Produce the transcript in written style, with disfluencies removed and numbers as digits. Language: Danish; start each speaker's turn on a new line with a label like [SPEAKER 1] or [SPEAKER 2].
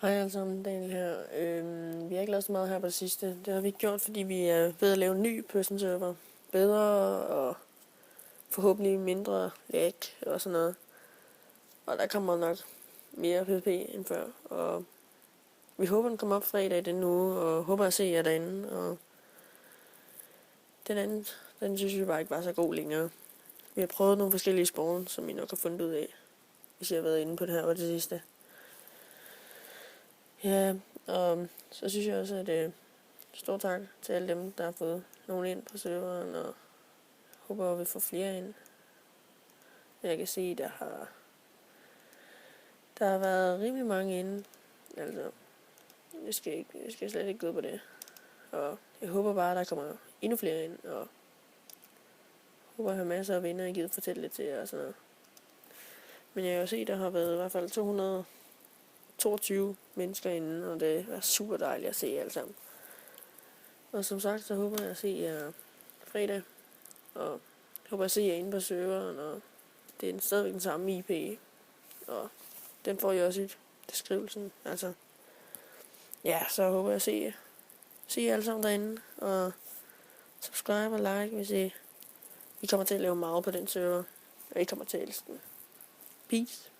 [SPEAKER 1] Hej alle sammen, Daniel her. Vi har ikke lavet så meget her på det sidste. Det har vi ikke gjort, fordi vi er ved at lave en ny person server. Bedre og forhåbentlig mindre lag og sådan noget. Og der kommer nok mere PvP end før. Og vi håber, den kommer op fredag i den uge, og håber at se jer derinde. Og den anden, den synes vi bare ikke var så god længere. Vi har prøvet nogle forskellige spawn, som I nok har fundet ud af, hvis I har været inde på det her på det sidste. Ja, og så synes jeg også, at stor tak til alle dem, der har fået nogen ind på serveren, og håber, at vi får flere ind. Jeg kan se, der har været rimelig mange inde. Altså, jeg skal slet ikke gå på det. Og jeg håber bare, at der kommer endnu flere ind, og håber, at jeg har masser af venner, jeg gider fortælle lidt til jer og sådan noget. Men jeg kan jo se, at der har været i hvert fald 222 mennesker inde, og det er super dejligt at se jer alle sammen. Og som sagt, så håber jeg at se jer fredag, og jeg håber at se jer inde på serveren, og det er stadigvæk den samme IP, og den får jeg også i beskrivelsen. Altså, ja, så håber jeg at se jer alle sammen derinde, og subscribe og like, hvis vi kommer til at lave meget på den server, og I kommer til at elske den. Peace.